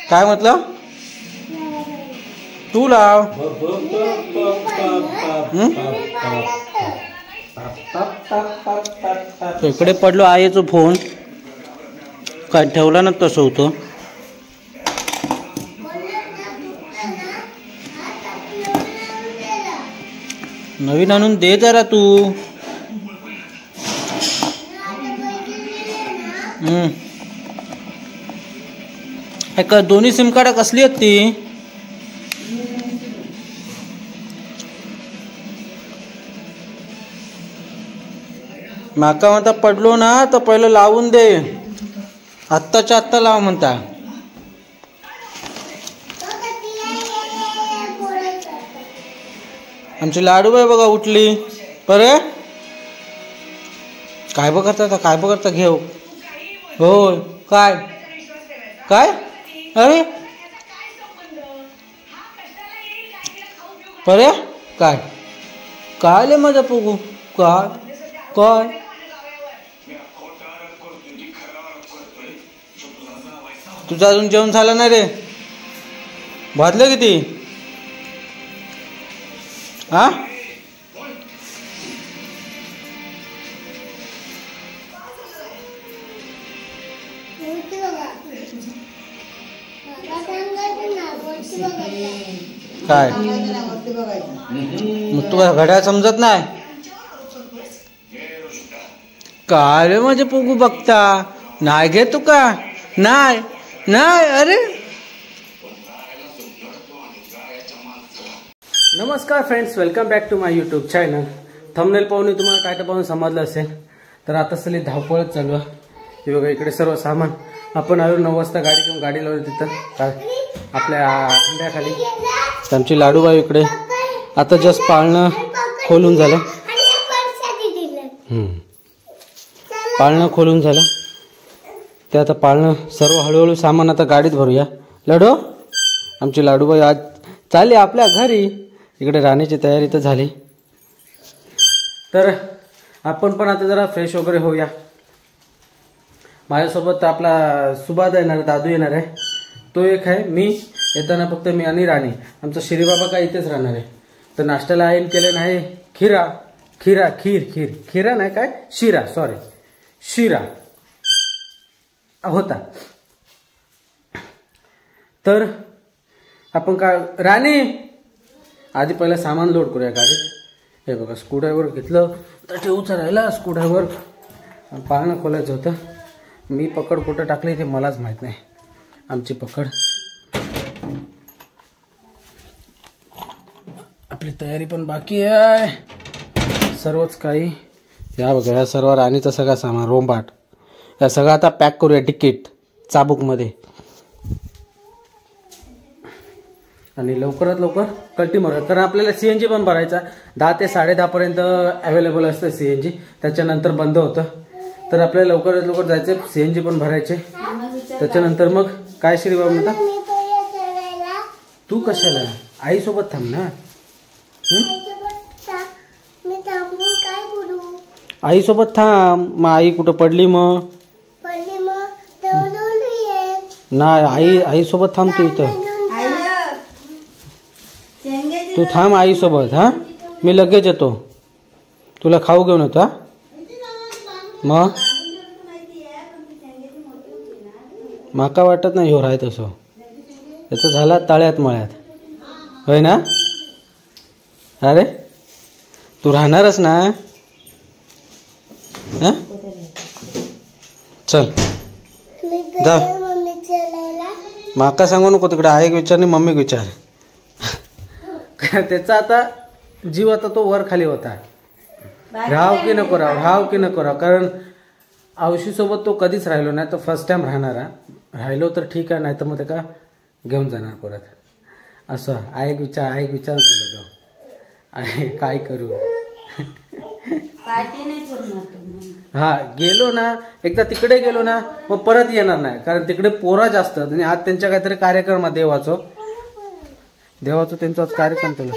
काय म्हटलं? तू लाव. इकडे पडलो आईचा फोन, काय ठेवला ना तसं होतं. नवीन आणून दे जरा तू. का दोन्ही सिम कार्ड कसली आहेत ती? माका म्हणता पडलो ना तर पहिलं लावून दे, आत्ताच्या आत्ता लाव म्हणता. आमची लाडूबाई बघा उठली. बरे काय बघता, काय बघता घेऊ. होय काय काय? अरे परे काय काय ले माझा पोगू, काय काय? तुझं अजून जेवण झालं नाही रे? भाजलं किती? हा काय? मग तुला घड्याळ समजत नाही काय रे माझे पोगू बघता? नाही घे तू का? नाही नाही. अरे नमस्कार friends, welcome back to my YouTube channel. Thumbnail पाहून तुम्हाला टायटल पाहून समजलं असेल. तर आता सगळी धावपळच चालू आहे. हे बघा इकडे सर्व सामान आपण आलो 9 वाजता गाडी घेऊन गाडी लावली तिथं काय आपल्या अंड्याखाली. आमची लाडूबाई इकडे आता जस्ट पाळणं खोलून झालं. पाळणं खोलून झालं ते आता पाळणं सर्व हळूहळू सामान आता गाडीत भरूया. लाडू आमची लाडूबाई आज चालली आपल्या घरी. इकडे राहण्याची तयारी तर झाली. तर आपण पण आता जरा फ्रेश वगैरे होऊया. माझ्यासोबत आपला सुबाद येणार आहे, दादू येणार आहे, तो एक आहे. मी येताना फक्त मी आणि राणी. आमचा श्रीबाबा काय इथेच राहणार आहे. तर नाश्त्याला आईन केलं नाही खीर खीरा नाही काय शिरा, सॉरी शिरा होता. तर आपण काय राणी आधी पहिला सामान लोड करूया गाडीत. हे बघा स्क्रूड्रायव्हर घेतलं तर ठेवूचा राहिला. स्क्रूड्रायव्हर पाळणं खोलायचं होतं. मी पकड कुठं टाकली ते मलाच माहीत नाही. आमची पकड आपली तयारी पण बाकी आहे सर्वच काही. या बघा या सर्व राणीचं सगळं सामान रोंबाट या सगळं आता पॅक करूया तिकीट चाबूकमध्ये. आणि लवकरात लवकर कल्टी मारूया. कारण आपल्याला CNG पण भरायचा 10 ते 10:30 पर्यंत अवेलेबल असतं CNG. त्याच्यानंतर बंद होतं. तर आपल्याला लवकरात लवकर जायचं CNG पण भरायचे. त्याच्यानंतर मग काय श्रीबाबा म्हणता तू कशाला आईसोबत थांब ना. आईसोबत थांब. मग आई कुठं पडली मग नाही आईसोबत थांब. तू इथं तू थांब आईसोबत. हा मी लगेच येतो. तुला खाऊ घेऊन येतो. मग माका वाटत नाही हो राय तसं. त्याचं झाला तळ्यात मळ्यात होय ना. अरे तू राहणारच ना. चल जा. माका सांगू नको तिकडे आहे विचार नाही मम्मीक विचार. त्याचा आता जीव आता तो वर खाली होता. राहाव की नको राहाव. कारण औशीसोबत तो कधीच राहिलो नाही. तो फर्स्ट टाइम राहणारा. राहिलो तर ठीक आहे, नाही तर मग ते का घेऊन जाणार परत. असं एक विचार केलं तो. आणि काय करू. हा गेलो ना एकदा तिकडे गेलो ना मग परत येणार नाही. कारण तिकडे पोरा जास्त आणि आज त्यांच्या काहीतरी कार्यक्रम आहे देवाचं त्यांचा कार्यक्रम केला.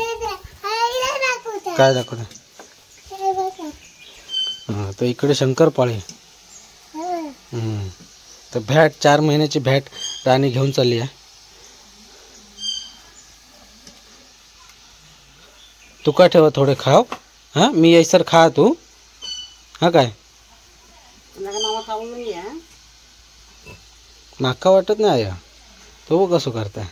काय दाखवत. हा तर इकडे शंकरपाळे तर भॅट 4 महिन्याची भॅट राणी घेऊन चालली आहे. तुका ठेवा थोडे खाव. हा मी यायसर खा तू. हा काय माका वाटत नाही आया तो कसं करताय.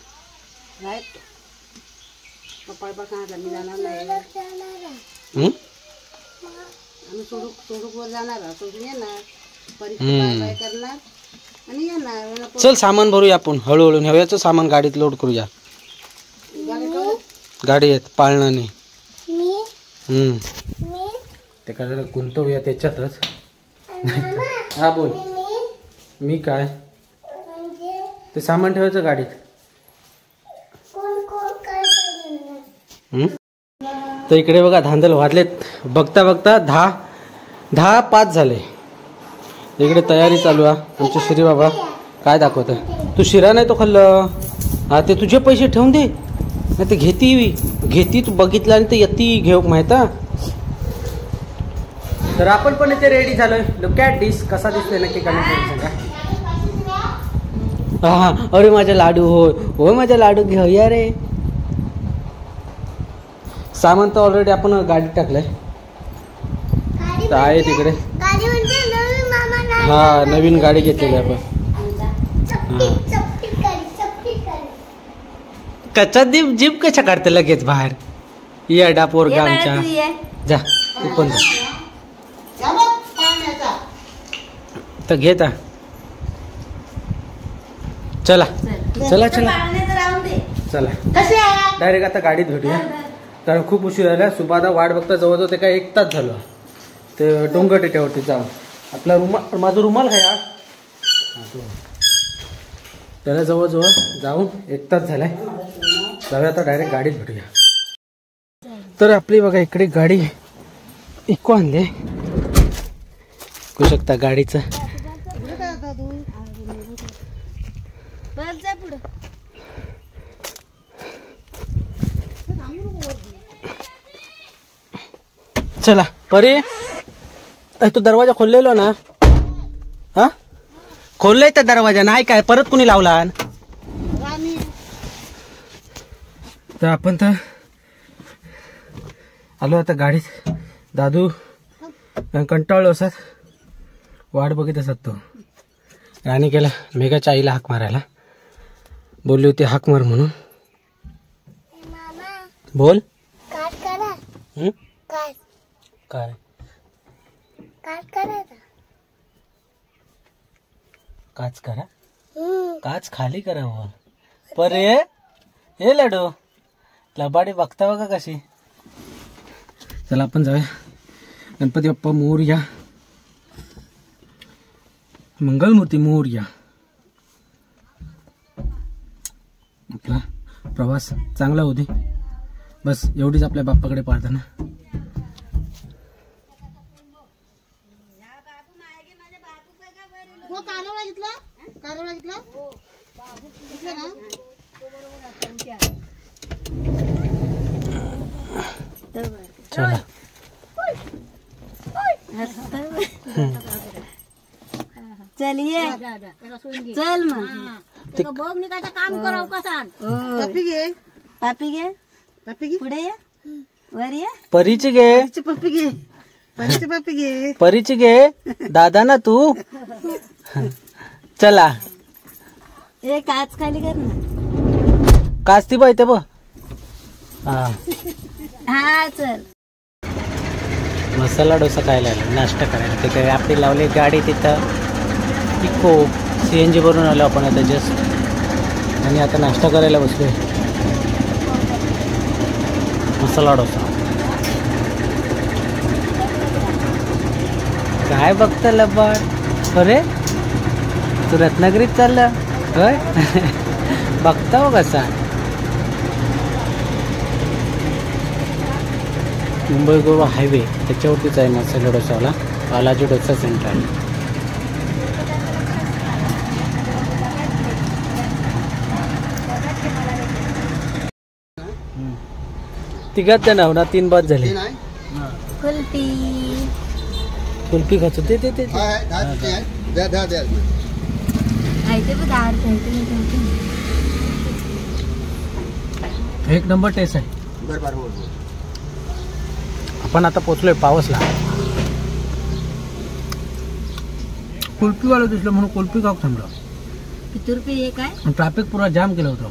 चल सामान भरूया आपण हळूहळू. ह्याचं सामान गाडीत लोड करूया. गाडी येत पाळणाने. ते काय जरा गुंतवूया त्याच्यातच. हा बोल. मी काय ते सामान ठेवायचं गाडीत. तर इकडे बघा धांदल वाजलेत. बघता बघता 10:05 झाले. इकडे तयारी चालू आहे. आमचे श्री बाबा काय दाखवत. तू शिरा नाही तो खाल्लं. हा ते तुझे पैसे ठेवून दे. नाही ते घेती तू बघितलं आणि ते येती घेऊ माहित. तर आपण पण इथे रेडी झालोय. लुक ॲट दिस. कसा दिसतोय नक्की कमेंट करून सांगा. हा अरे माझा लाडू होय माझा लाडू घेऊया रे. सामान तर ऑलरेडी आपण गाडीत टाकलंय. तर आहे तिकडे. हा नवीन गाडी घेतलेली आपण. कच्चा जीप कशा काढते लगेच बाहेर. या डापोर गामच्या जा पण तर घेता. चला चला चला चला डायरेक्ट आता गाडीत भेटूया. कारण खूप उशीर झाला. सुबादा वाट बघता जवळजवळ ते काय 1 तास झालं. ते डोंगर टेट्यावरती जाऊन आपला रुमाल माझा रुमाल आहे हा. त्याला जवळजवळ जाऊन 1 तास झालाय. जाऊया आता डायरेक्ट गाडीत भेटूया. तर आपली बघा इकडे गाडी इको आणले. बघू शकता गाडीचं. चला परी तो दरवाजा खोललेलो ना. हा खोललाय त्या दरवाजा नाही काय परत कुणी लावला. तर आपण तर आलो आता गाडीत. दादू कंटाळलो असत वाट बघत असत. तो राणी गेला मेघाच्या आईला हाक मारायला. बोलली होती हाक मार म्हणून. बोल काय काच करा. काच खाली करा. बोल पर हे लाडू लबाडी बघता बघा कशी. चला आपण जाऊया. गणपती बाप्पा मोरया. मंगलमूर्ती मोरया. आपला प्रवास चांगला होती. बस एवढीच आपल्या बाप्पाकडे प्रार्थना. चला चलिए चल मग बघ मी काय काम कराव कसा. पापी घे पुढे ये वर ये. परीची घे. पप्पी घे. पप्पी घे. परीची घे. दादा ना तू. चला ए काच खाली कर ना. काच ती पाहिजे बघ. हा चल. मसाला डोसा खायला आलो नाश्ता करायला. तिथे आपली लावली गाडी तिथं इको CNG भरून आलो आपण आता जस्ट. आणि आता नाश्ता करायला बसलोय. मसाला डोसा. काय बघतं लबाड. अरे तू रत्नागिरीत चाललं होय. बघता हो कसा. मुंबई गोवा हायवे त्याच्यावरतीच आहे मसाला डोसावाला. बालाजी डोसा सेंटर. तिघात जण हो ना 3 बाद झाले. कुल्फी कुल्फी खाचो ते खायचे पण दार खायचे एक नंबर टेस्ट आहे. आपण आता पोचलोय पावसला. कुल्फीवाला दिसलं म्हणून कुल्फी खाऊ थांबलो. किती रुपये एक आहे? ट्रॅफिक पुरा जाम केलं होतं.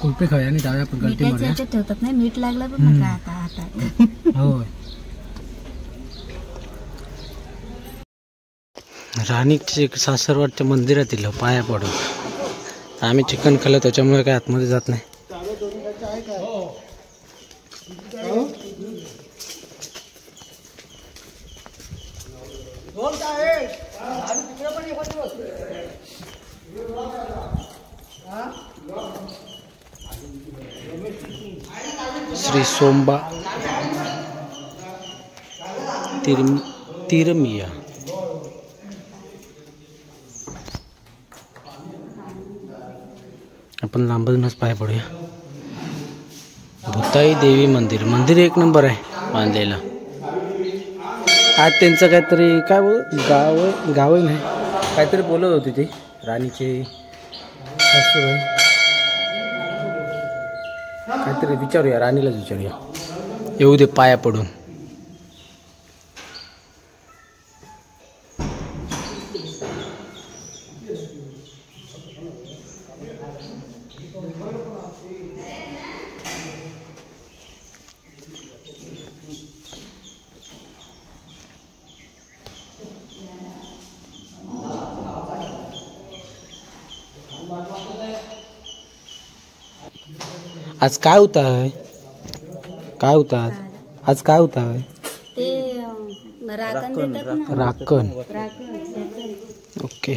कुल्फी खाऊया आणि जाऊया आपण गलती मिठाच्या ह्याच्यात ठेवतात नाही, मीठ लागलं पण नका आता. होय. राणीचे सासरवाडच्या मंदिरात पाया पडून आम्ही चिकन खाल्लं त्याच्यामुळे काय आतमध्ये जात नाही. श्री सोमबा तिरमिया. आपण लांबूनच पाय पडूया. भूताई देवी मंदिर. मंदिर एक नंबर आहे बांधलेलं. आज त्यांचं काहीतरी काय गाव नाही काहीतरी बोलत होती ती राणीची सासूबाई. काहीतरी विचारूया, राणीलाच विचारूया. येऊ दे पाया पडून. आज काय होता है? काय होता आज काय होता है? ते राखण देतात ना. राखण. राखण. ओके.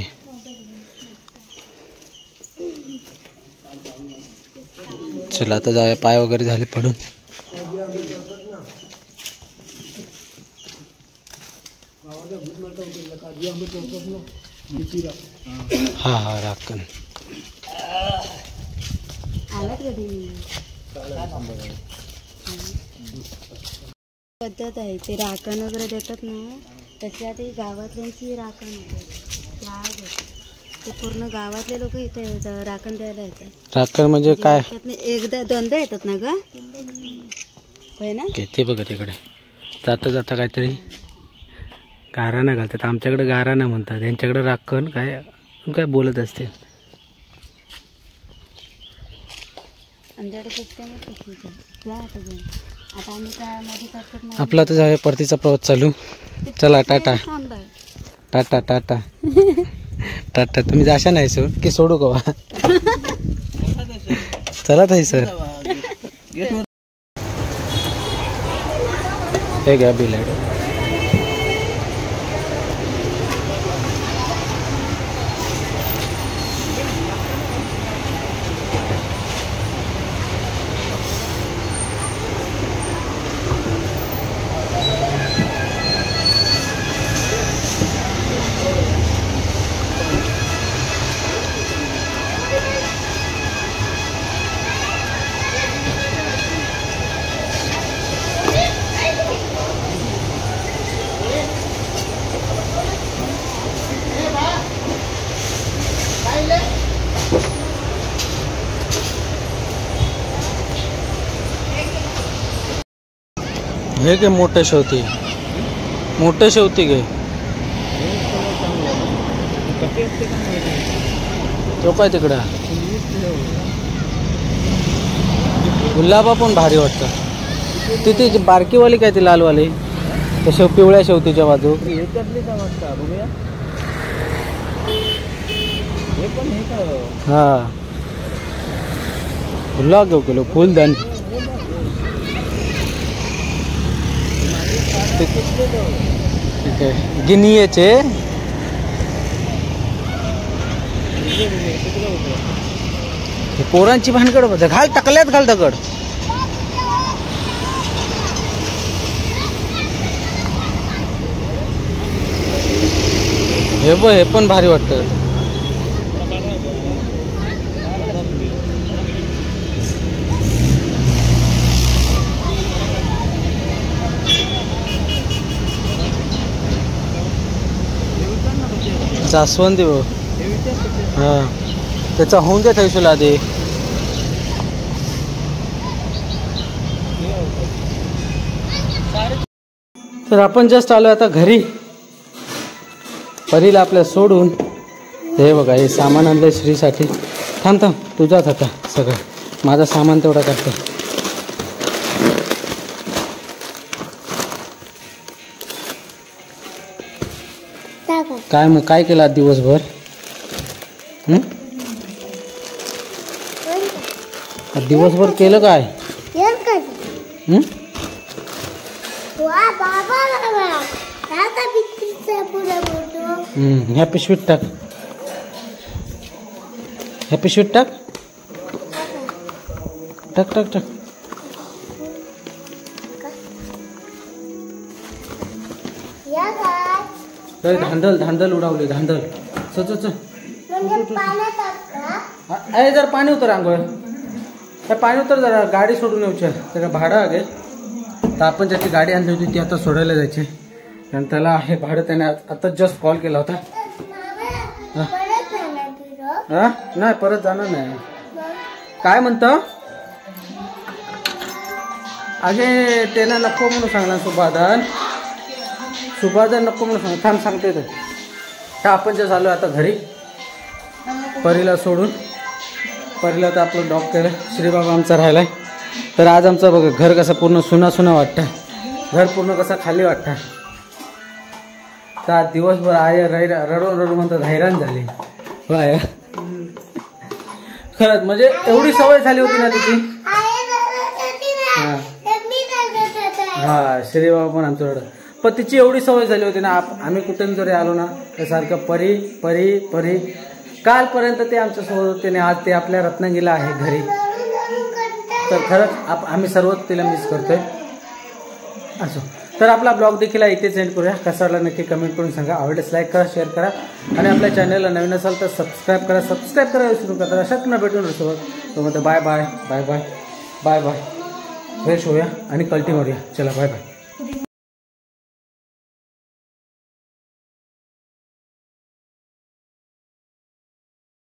चला आता जाऊया. पाय वगैरे झाले पडून. हा हा राखण. आलात कधी? पद्धत आहे ते राखण वगैरे देतात ना, त्याच्यात गावातल्यांची राखण होते. ते पूर्ण गावातले लोक इथे राखण द्यायला येतात. राखण म्हणजे काय? एकदा दोनदा येतात ना ग? होय ना. ते बघा तिकडे जाता जाता काहीतरी गाराणा घालतात. आमच्याकडे गाराणा म्हणतात, यांच्याकडे राखण काय काय बोलत असते. आपला तर जाऊया परतीचा प्रवास चालू. चला टाटा टाटा टाटा टाटा. तुम्ही जाशा नाही सोड की सोडू का? चला ताई सर. हे घ्या बिल आहे. हे घे मोठे शेवती. मोठे शेवती घे. तो काय तिकडं गुलाबा पण भारी वाटतं. तिथे बारकीवाली काय ती लालवाली त्या पिवळ्या शेवतीच्या बाजू. हा गुलाब घेऊ किलो फुलदान. ठीक आहे गिनियेचे. पोरांची भानगड बघ. घाल टाकल्यात घाल दगड. हे बघ हे पण भारी वाटतं. जास्वंदी भाऊ हां त्याचा होऊन दे थैसूला आधी. तर आपण जस्ट आलो आता घरी परीला आपल्या सोडून. हे बघा हे सामान आणलं श्रीसाठी. थांब थांब तुझाच आता सगळं माझं सामान तेवढा करतो. काय मग काय केलं आज दिवसभर? आज दिवसभर केलं काय? ह्या पिशवीत टाक. ह्या पिशवीत टाक टाक टाक टाक. धांदल धांदल उडावली धांदल. चल चल अरे जर पाणी उतर आंघोळ पाणी उतर जरा गाडी सोडून येऊ चल. त्याला भाडं लागेल. तर आपण ज्याची गाडी आणली होती ती आता सोडायला जायची कारण त्याला हे भाडं त्याने आता जस्ट कॉल केला होता. नाही परत जाणार नाही. काय म्हणतो अगे त्याला नको म्हणून सांगला सुभाधन नको म्हणून सांग. थांब सांगते तर आपण जे झालो आता घरी परीला सोडून. परीला तर आपलं ड्रॉप केलं. श्रीबाबा आमचा राहिलाय. तर आज आमचं बघा घर कसं पूर्ण सुना सुना वाटतं. घर पूर्ण कसं खाली वाटतं. तर आज दिवसभर आय रडून रडून म्हणतात हैराण झाली आय. खरंच म्हणजे एवढी सवय झाली होती ना तिची. हा श्रीबाबा पण आमच्याकडं पण तिची एवढी सवय झाली होती ना. आम्ही कुठून जरी आलो ना तर सारखं परी परी परी. कालपर्यंत ते आमच्यासोबत होते ना. आज ते आपल्या रत्नागिरीला आहे घरी. तर खरंच आम्ही सर्वच तिला मिस करतोय. असो तर आपला ब्लॉग देखील इथेच एंड करूया. कसा वाटला नक्की कमेंट करून सांगा. आवडल्यास लाईक करा शेअर करा आणि आपल्या चॅनलला नवीन असाल तर सबस्क्राईब करा विसरू नका. तर अशात पुन्हा भेटून सोबत तो म्हणतो bye bye bye bye bye bye. Fresh होऊया आणि कल्टी मारूया. चला बाय बाय.